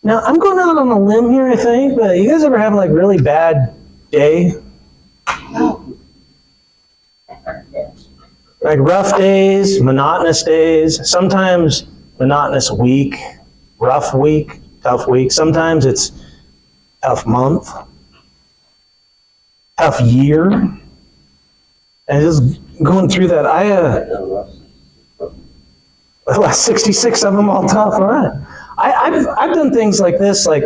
Now, I'm going out on a limb here, I think, but you guys ever have like really bad day? Like rough days, monotonous days, sometimes monotonous week, rough week, tough week. Sometimes it's tough month, tough year. And just going through that, the last 66 of them all tough, all right. I've done things like this, like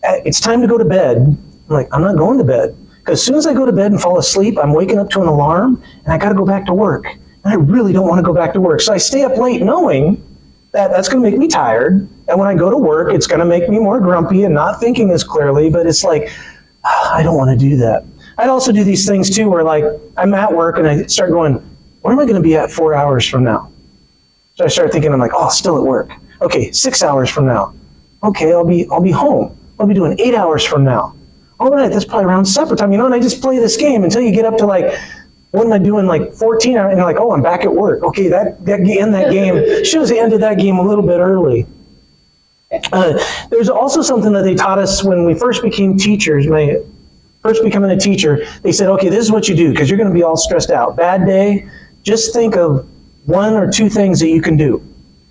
it's time to go to bed. I'm like, I'm not going to bed. Because as soon as I go to bed and fall asleep, I'm waking up to an alarm and I got to go back to work. And I really don't want to go back to work. So I stay up late knowing that that's going to make me tired. And when I go to work, it's going to make me more grumpy and not thinking as clearly. But it's like, I don't want to do that. I'd also do these things too where like I'm at work and I start going, where am I going to be at 4 hours from now? So I start thinking, I'm like, oh, still at work. Okay, 6 hours from now. Okay, I'll be home. I'll be doing 8 hours from now. All right, that's probably around supper time, and I just play this game until you get up to like, what am I doing, like 14 hours, and you're like, oh, I'm back at work. Okay, that end that game, should have ended that game a little bit early. There's also something that they taught us when we first became teachers, first becoming a teacher. They said, okay, this is what you do, because you're going to be all stressed out. Bad day, just think of 1 or 2 things that you can do.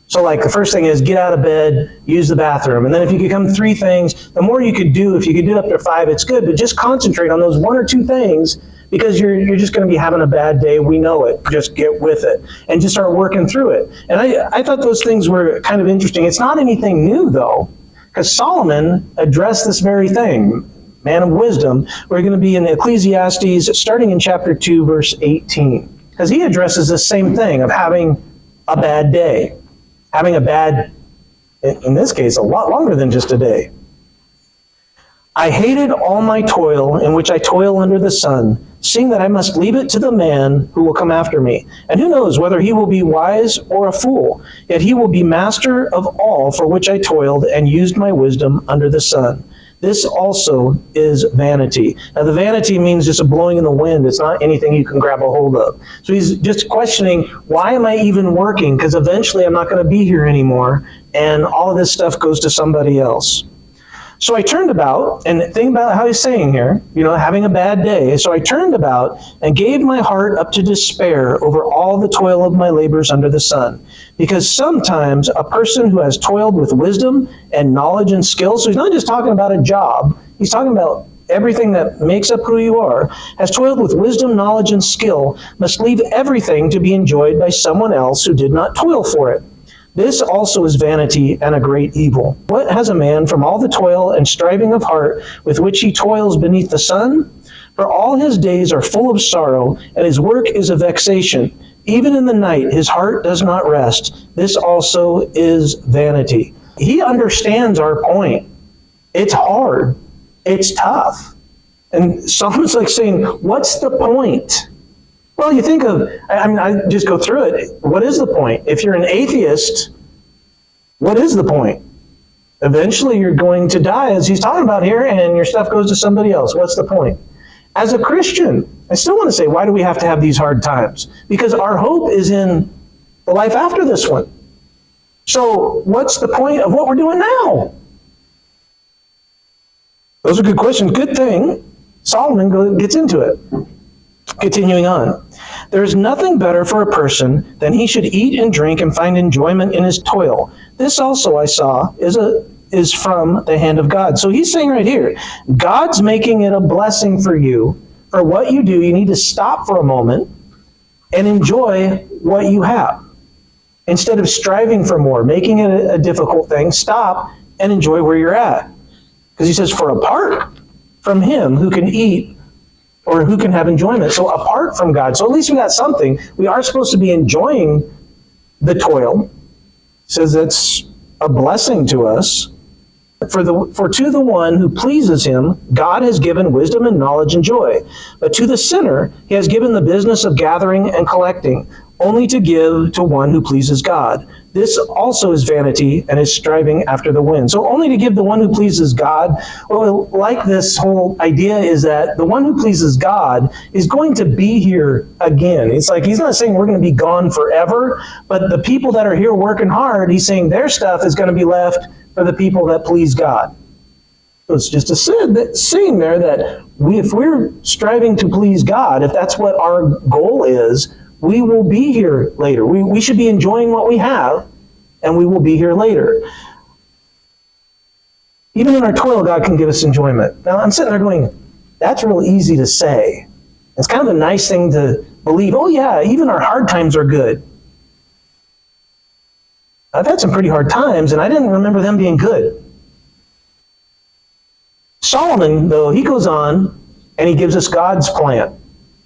So like the first thing is get out of bed, use the bathroom. And then if you could come 3 things, the more you could do, if you could do up to 5, it's good, but just concentrate on those 1 or 2 things because you're just going to be having a bad day. We know it. Just get with it and just start working through it. And I thought those things were kind of interesting. It's not anything new though, because Solomon addressed this very thing. Man of wisdom. We're going to be in Ecclesiastes starting in chapter 2, verse 18. Because he addresses the same thing of having a bad day. Having a bad, in this case, a lot longer than just a day. I hated all my toil in which I toil under the sun, seeing that I must leave it to the man who will come after me. And who knows whether he will be wise or a fool, yet he will be master of all for which I toiled and used my wisdom under the sun. This also is vanity. Now the vanity means just a blowing in the wind. It's not anything you can grab a hold of. So he's just questioning, why am I even working? Because eventually I'm not going to be here anymore. And all of this stuff goes to somebody else. So I turned about, and think about how he's saying here, having a bad day. So I turned about and gave my heart up to despair over all the toil of my labors under the sun. Because sometimes a person who has toiled with wisdom and knowledge and skill, so he's not just talking about a job, he's talking about everything that makes up who you are, has toiled with wisdom, knowledge, and skill, must leave everything to be enjoyed by someone else who did not toil for it. This also is vanity and a great evil. What has a man from all the toil and striving of heart with which he toils beneath the sun? For all his days are full of sorrow, and his work is a vexation. Even in the night his heart does not rest. This also is vanity. He understands our point. It's hard. It's tough. And someone's like saying, what's the point? Well, you think of, I just go through it. What is the point? If you're an atheist, what is the point? Eventually you're going to die, as he's talking about here, and your stuff goes to somebody else. What's the point? As a Christian, I still want to say, why do we have to have these hard times? Because our hope is in the life after this one. So what's the point of what we're doing now? Those are good questions. Good thing Solomon gets into it. Continuing on. There is nothing better for a person than he should eat and drink and find enjoyment in his toil. This also I saw is from the hand of God. So he's saying right here, God's making it a blessing for you. For what you do, you need to stop for a moment and enjoy what you have. Instead of striving for more, making it a difficult thing, stop and enjoy where you're at. Because he says, for apart from him who can eat or who can have enjoyment. So apart from God. So at least we got something. We are supposed to be enjoying the toil. It says it's a blessing to us. For to the one who pleases him, God has given wisdom and knowledge and joy. But to the sinner, he has given the business of gathering and collecting. only to give to one who pleases God. This also is vanity and is striving after the wind. So only to give the one who pleases God. Well, like this whole idea is that the one who pleases God is going to be here again. It's like he's not saying we're going to be gone forever, but the people that are here working hard, he's saying their stuff is going to be left for the people that please God. So it's just a saying there that if we're striving to please God, if that's what our goal is, we will be here later. We should be enjoying what we have, and we will be here later. Even in our toil, God can give us enjoyment. Now, I'm sitting there going, that's real easy to say. It's kind of a nice thing to believe. Oh, yeah, even our hard times are good. I've had some pretty hard times, and I didn't remember them being good. Solomon, though, he goes on, and he gives us God's plan.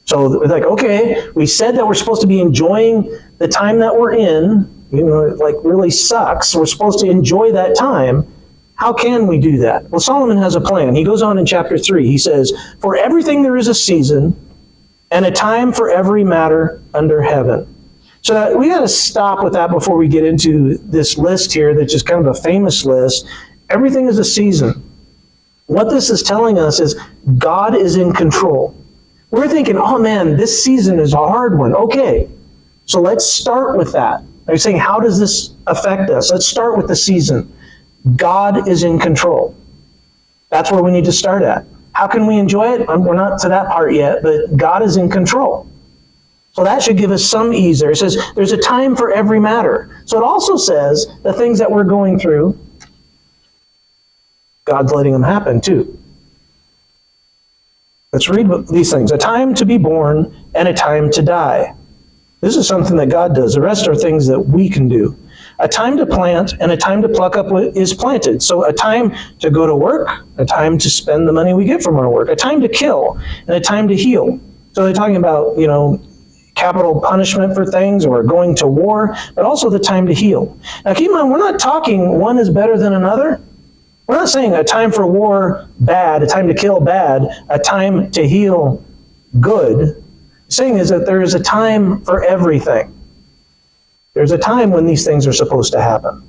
So we're like, okay, we said that we're supposed to be enjoying the time that we're in. It like really sucks. We're supposed to enjoy that time. How can we do that? Well, Solomon has a plan. He goes on in chapter 3. He says, for everything there is a season and a time for every matter under heaven. So we got to stop with that before we get into this list here that's just kind of a famous list. Everything is a season. What this is telling us is God is in control. We're thinking, oh man, this season is a hard one. Okay, so let's start with that. They're saying, how does this affect us? Let's start with the season. God is in control. That's where we need to start at. How can we enjoy it? We're not to that part yet, but God is in control. So that should give us some ease there. It says there's a time for every matter. So it also says the things that we're going through, God's letting them happen too. Let's read these things. A time to be born and a time to die. This is something that God does. The rest are things that we can do. A time to plant and a time to pluck up what is planted. So a time to go to work, a time to spend the money we get from our work, a time to kill, and a time to heal. So they're talking about, capital punishment for things or going to war, but also the time to heal. Now keep in mind, we're not talking one is better than another. We're not saying a time for war, bad, a time to kill, bad, a time to heal, good. Saying is that there is a time for everything. There's a time when these things are supposed to happen.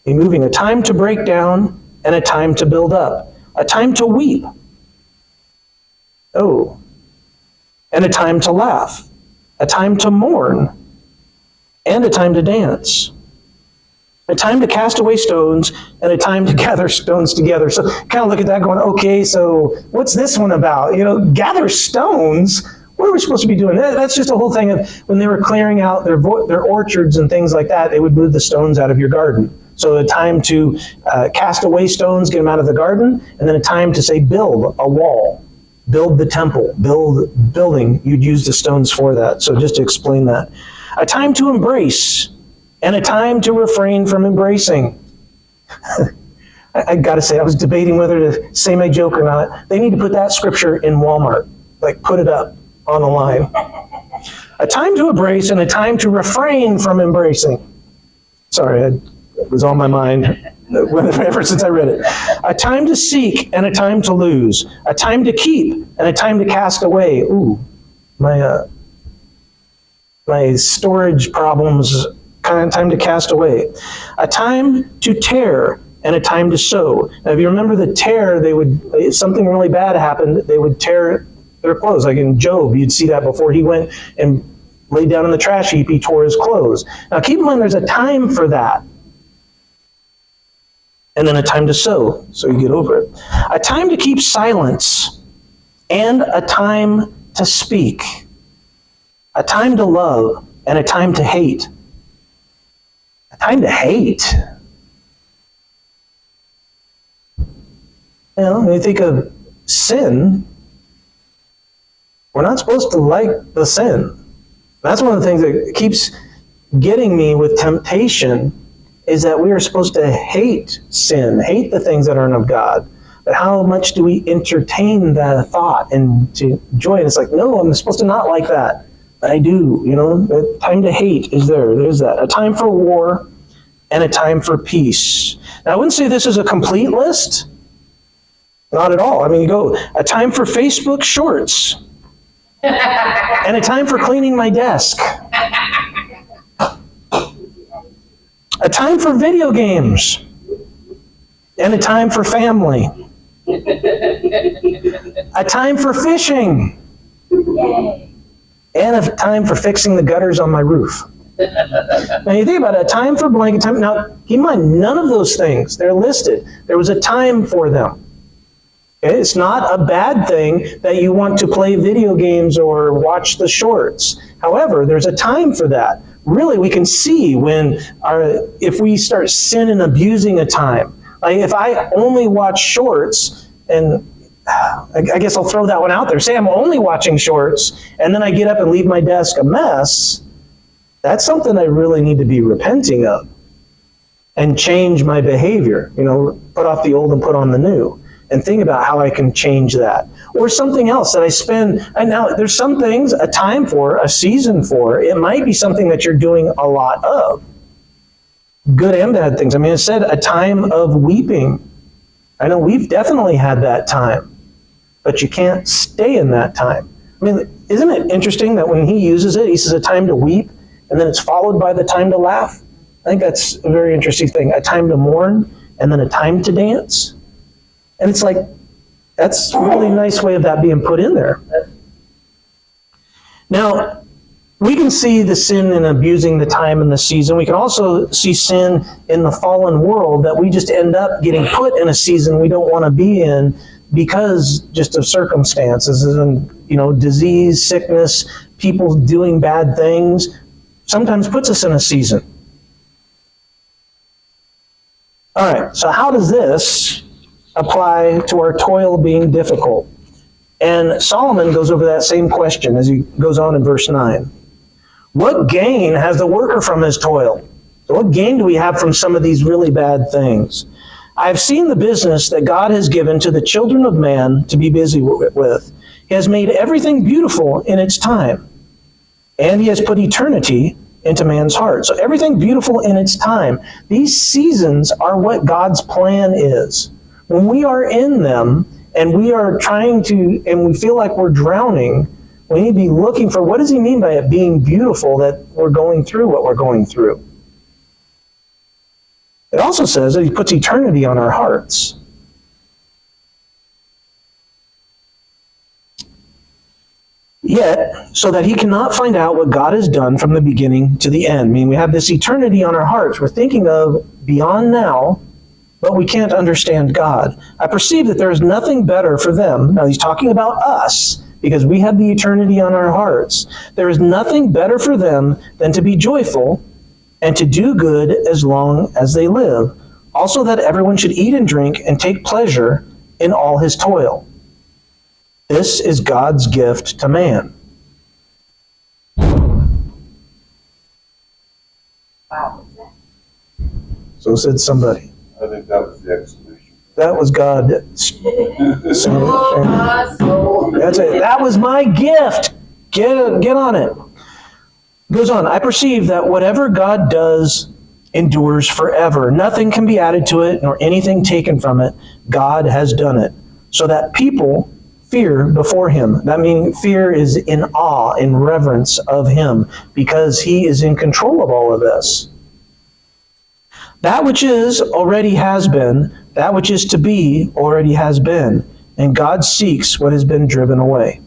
You're moving a time to break down and a time to build up. A time to weep. Oh. And a time to laugh. A time to mourn. And a time to dance. A time to cast away stones and a time to gather stones together. So kind of look at that going, okay, so what's this one about? Gather stones? What are we supposed to be doing? That's just a whole thing of when they were clearing out their orchards and things like that, they would move the stones out of your garden. So a time to cast away stones, get them out of the garden, and then a time to say build a wall, build the temple, building. You'd use the stones for that. So just to explain that. A time to embrace and a time to refrain from embracing. I got to say, I was debating whether to say my joke or not. They need to put that scripture in Walmart, like put it up on the line. A time to embrace and a time to refrain from embracing. Sorry, it was on my mind ever since I read it. A time to seek and a time to lose. A time to keep and a time to cast away. Ooh, my storage problems, kind of time to cast away. A time to tear and a time to sow. Now, if you remember the tear, if something really bad happened, they would tear their clothes. Like in Job, you'd see that before he went and laid down in the trash heap, he tore his clothes. Now keep in mind, there's a time for that. And then a time to sow, so you get over it. A time to keep silence and a time to speak. A time to love and a time to hate. A time to hate. When you think of sin, we're not supposed to like the sin. That's one of the things that keeps getting me with temptation, is that we are supposed to hate sin, hate the things that aren't of God. But how much do we entertain the thought and to enjoy it? It's like, no, I'm supposed to not like that. I do, The time to hate is there. There's that. A time for war and a time for peace. Now, I wouldn't say this is a complete list. Not at all. You go, a time for Facebook shorts. And a time for cleaning my desk. A time for video games. And a time for family. A time for fishing. And a time for fixing the gutters on my roof. Now you think about it, a time for blank, time. Now, keep in mind, none of those things, they're listed. There was a time for them. Okay? It's not a bad thing that you want to play video games or watch the shorts. However, there's a time for that. Really, we can see if we start sin and abusing a time. Like if I only watch shorts, and I guess I'll throw that one out there. Say I'm only watching shorts, and then I get up and leave my desk a mess. That's something I really need to be repenting of and change my behavior. Put off the old and put on the new. And think about how I can change that. Or something else that I spend. And now there's some things, a time for, a season for. It might be something that you're doing a lot of. Good and bad things. I mean, it said a time of weeping. I know we've definitely had that time. But you can't stay in that time. I mean, isn't it interesting that when he uses it, he says a time to weep, and then it's followed by the time to laugh? I think that's a very interesting thing. A time to mourn, and then a time to dance. And it's like, that's a really nice way of that being put in there. Now, we can see the sin in abusing the time and the season. We can also see sin in the fallen world, that we just end up getting put in a season we don't want to be in because just of circumstances and, disease, sickness, people doing bad things. Sometimes puts us in a season. All right, so how does this apply to our toil being difficult? And Solomon goes over that same question as he goes on in verse 9. What gain has the worker from his toil? So what gain do we have from some of these really bad things? I have seen the business that God has given to the children of man to be busy with. He has made everything beautiful in its time. And he has put eternity into man's heart. So everything beautiful in its time. These seasons are what God's plan is. When we are in them and we are trying to, and we feel like we're drowning, we need to be looking for what does he mean by it being beautiful that we're going through what we're going through. It also says that he puts eternity on our hearts. Yet, so that he cannot find out what God has done from the beginning to the end. I mean, we have this eternity on our hearts. We're thinking of beyond now, but we can't understand God. I perceive that there is nothing better for them. Now, he's talking about us, because we have the eternity on our hearts. There is nothing better for them than to be joyful and to do good as long as they live. Also that everyone should eat and drink and take pleasure in all his toil. This is God's gift to man. Wow. So said somebody. I think that was the exclamation. That was God. That's it. That was my gift. Get on it. Goes on. I perceive that whatever God does endures forever. Nothing can be added to it, nor anything taken from it. God has done it, so that people fear before him. That meaning fear is in awe, in reverence of him, because he is in control of all of this. That which is already has been, that which is to be already has been, and God seeks what has been driven away.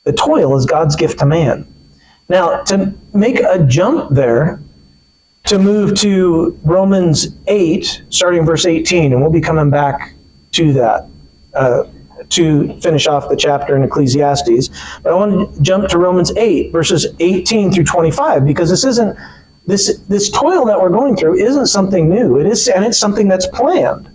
The toil is God's gift to man. Now, to make a jump there, to move to Romans 8, starting verse 18, and we'll be coming back to that to finish off the chapter in Ecclesiastes. But I want to jump to Romans 8, verses 18 through 25, because this toil that we're going through isn't something new. It's something that's planned.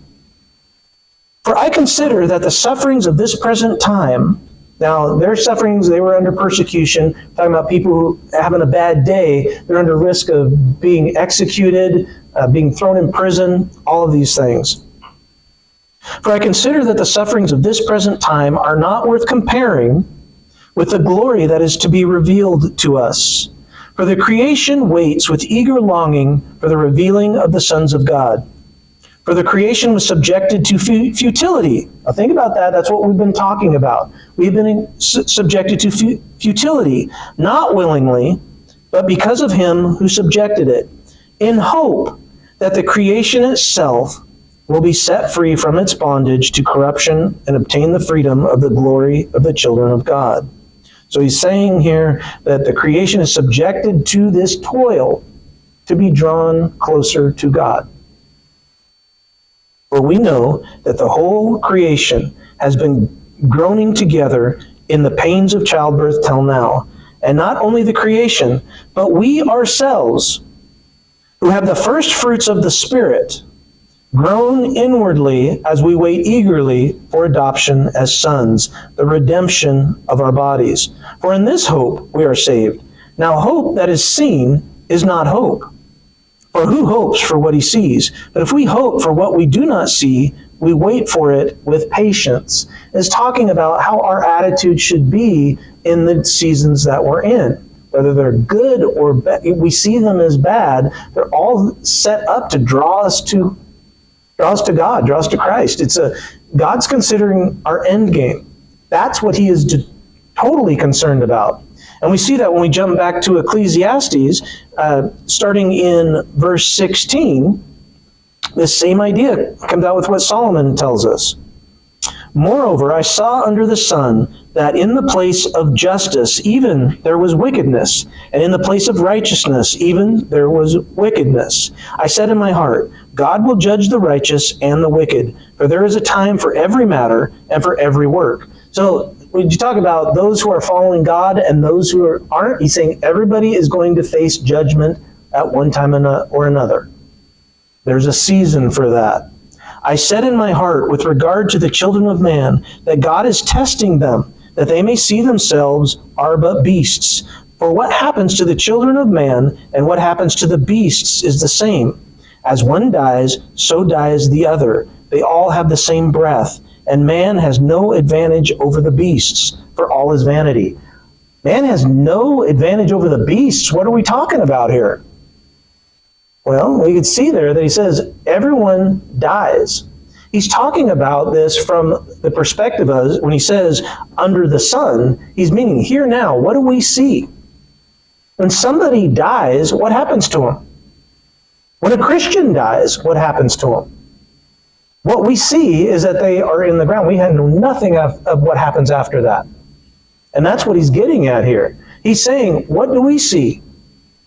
For I consider that the sufferings of this present time, now their sufferings, they were under persecution, talking about people who having a bad day, they're under risk of being executed, being thrown in prison, all of these things. For I consider that the sufferings of this present time are not worth comparing with the glory that is to be revealed to us. For the creation waits with eager longing for the revealing of the sons of God. For the creation was subjected to futility. Now think about that. That's what we've been talking about. We've been subjected to futility, not willingly, but because of him who subjected it, in hope that the creation itself will be set free from its bondage to corruption and obtain the freedom of the glory of the children of God. So he's saying here that the creation is subjected to this toil to be drawn closer to God. For we know that the whole creation has been groaning together in the pains of childbirth till now. And not only the creation, but we ourselves, who have the first fruits of the Spirit, groan inwardly as we wait eagerly for adoption as sons, the redemption of our bodies. For in this hope we are saved. Now hope that is seen is not hope. For who hopes for what he sees? But if we hope for what we do not see, we wait for it with patience. It's talking about how our attitude should be in the seasons that we're in. Whether they're good or bad, we see them as bad, they're all set up to draw us to God, draw us to Christ. God's considering our end game. That's what he is totally concerned about. And we see that when we jump back to Ecclesiastes, starting in verse 16, this same idea comes out with what Solomon tells us. Moreover, I saw under the sun that in the place of justice even there was wickedness, and in the place of righteousness even there was wickedness. I said in my heart, God will judge the righteous and the wicked, for there is a time for every matter and for every work. So when you talk about those who are following God and those who aren't, he's saying everybody is going to face judgment at one time or another. There's a season for that. I said in my heart with regard to the children of man that God is testing them, that they may see themselves are but beasts. For what happens to the children of man and what happens to the beasts is the same. As one dies, so dies the other. They all have the same breath, and man has no advantage over the beasts, for all is vanity. Man has no advantage over the beasts. What are we talking about here? Well, we can see there that he says everyone dies. He's talking about this from the perspective of, when he says under the sun, he's meaning here now, what do we see? When somebody dies, what happens to him? When a Christian dies, what happens to him? What we see is that they are in the ground. We know nothing of what happens after that. And that's what he's getting at here. He's saying, what do we see?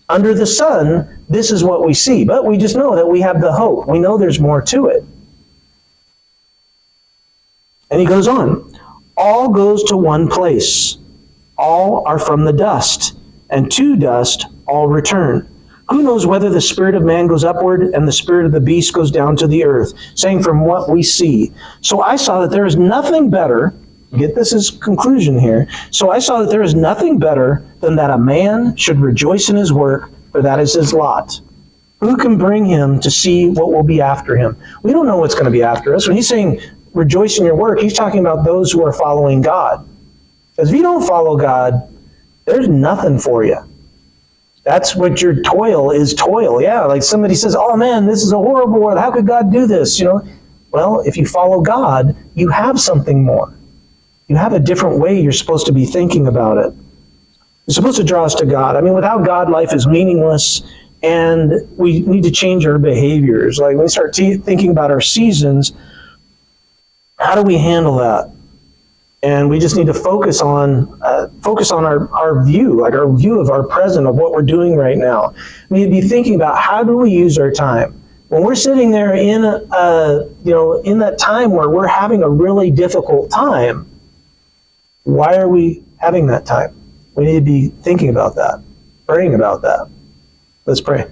Under the sun, this is what we see. But we just know that we have the hope. We know there's more to it. And he goes on. All goes to one place. All are from the dust. And to dust all return. Who knows whether the spirit of man goes upward and the spirit of the beast goes down to the earth, saying from what we see. So I saw that there is nothing better, get this as conclusion here, so I saw that there is nothing better than that a man should rejoice in his work, for that is his lot. Who can bring him to see what will be after him? We don't know what's going to be after us. When he's saying rejoice in your work, he's talking about those who are following God. Because if you don't follow God, there's nothing for you. That's what your toil is, toil. Yeah, like somebody says, oh man, this is a horrible world. How could God do this? Well, if you follow God, you have something more. You have a different way you're supposed to be thinking about it. It's supposed to draw us to God. I mean, without God, life is meaningless, and we need to change our behaviors. Like when we start thinking about our seasons, how do we handle that? And we just need to focus on our view, like our view of our present, of what we're doing right now. We need to be thinking about how do we use our time. When we're sitting there in that time where we're having a really difficult time, why are we having that time? We need to be thinking about that, praying about that. Let's pray.